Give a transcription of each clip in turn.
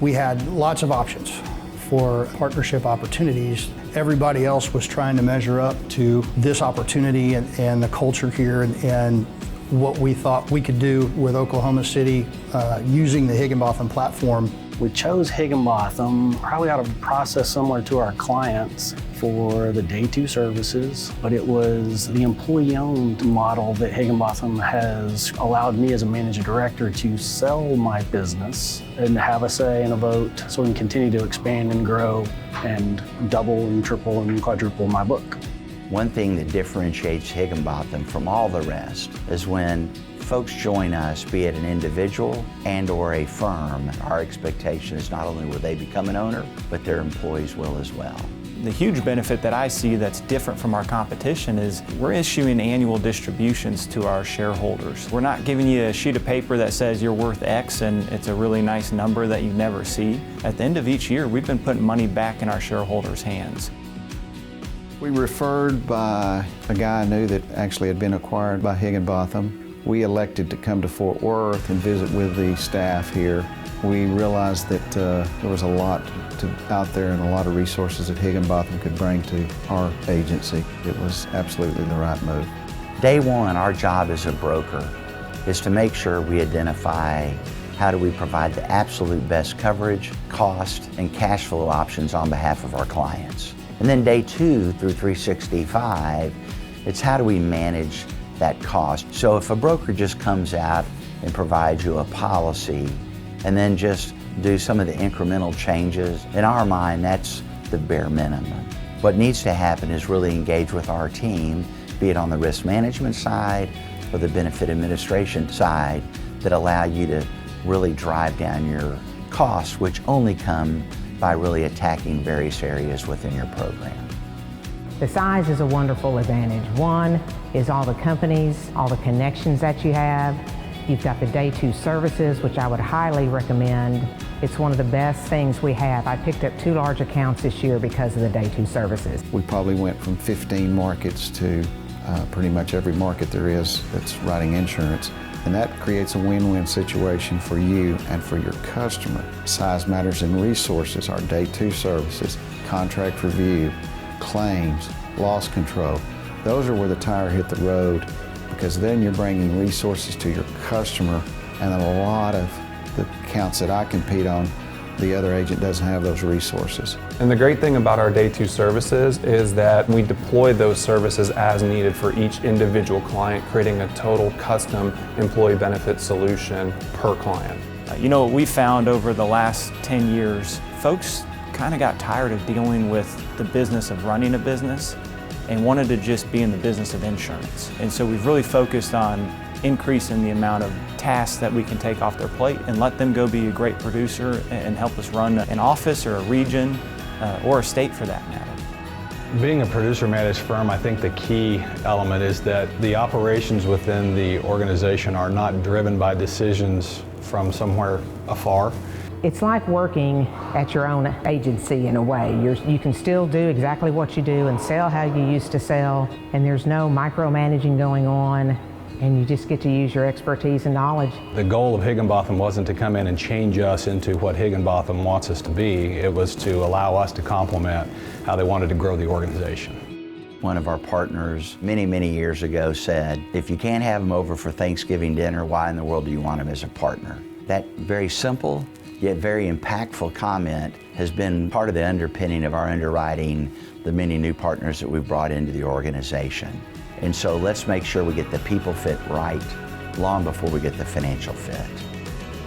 We had lots of options for partnership opportunities. Everybody else was trying to measure up to this opportunity and the culture here and what we thought we could do with Oklahoma City using the Higginbotham platform. We chose Higginbotham probably out of a process similar to our clients for the day two services, but it was the employee-owned model that Higginbotham has allowed me as a managing director to sell my business and have a say and a vote so we can continue to expand and grow and double and triple and quadruple my book. One thing that differentiates Higginbotham from all the rest is when folks join us, be it an individual and or a firm, our expectation is not only will they become an owner, but their employees will as well. The huge benefit that I see that's different from our competition is we're issuing annual distributions to our shareholders. We're not giving you a sheet of paper that says you're worth X and it's a really nice number that you never see. At the end of each year, we've been putting money back in our shareholders' hands. We were referred by a guy I knew that actually had been acquired by Higginbotham. We elected to come to Fort Worth and visit with the staff here. We realized that there was a lot out there and a lot of resources that Higginbotham could bring to our agency. It was absolutely the right move. Day one, our job as a broker is to make sure we identify how do we provide the absolute best coverage, cost, and cash flow options on behalf of our clients. And then day 2 through 365, it's how do we manage that cost. So if a broker just comes out and provides you a policy and then just do some of the incremental changes, in our mind, that's the bare minimum. What needs to happen is really engage with our team, be it on the risk management side or the benefit administration side, that allow you to really drive down your costs, which only come by really attacking various areas within your program. The size is a wonderful advantage. One is all the companies, all the connections that you have. You've got the day two services, which I would highly recommend. It's one of the best things we have. I picked up 2 large accounts this year because of the day two services. We probably went from 15 markets to pretty much every market there is that's writing insurance. And that creates a win-win situation for you and for your customer. Size matters in resources, our day two services, contract review, claims, loss control. Those are where the tire hit the road, because then you're bringing resources to your customer, and a lot of the accounts that I compete on, the other agent doesn't have those resources. And the great thing about our day two services is that we deploy those services as needed for each individual client, creating a total custom employee benefit solution per client. You know what we found over the last 10 years, folks kind of got tired of dealing with the business of running a business and wanted to just be in the business of insurance. And so we've really focused on increasing the amount of tasks that we can take off their plate and let them go be a great producer and help us run an office or a region or a state for that matter. Being a producer-managed firm, I think the key element is that the operations within the organization are not driven by decisions from somewhere afar. It's like working at your own agency in a way. You can still do exactly what you do and sell how you used to sell, and there's no micromanaging going on, and you just get to use your expertise and knowledge. The goal of Higginbotham wasn't to come in and change us into what Higginbotham wants us to be. It was to allow us to complement how they wanted to grow the organization. One of our partners many, many years ago said, if you can't have them over for Thanksgiving dinner, why in the world do you want them as a partner? That very simple yet very impactful comment has been part of the underpinning of our underwriting the many new partners that we've brought into the organization. And so let's make sure we get the people fit right long before we get the financial fit.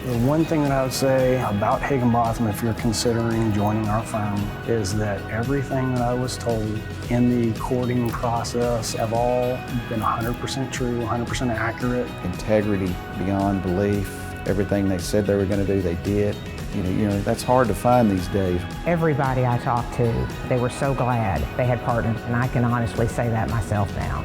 The one thing that I would say about Higginbotham, if you're considering joining our firm, is that everything that I was told in the courting process have all been 100% true, 100% accurate. Integrity beyond belief. Everything they said they were going to do, they did. You know, that's hard to find these days. Everybody I talked to, they were so glad they had partnered, and I can honestly say that myself now.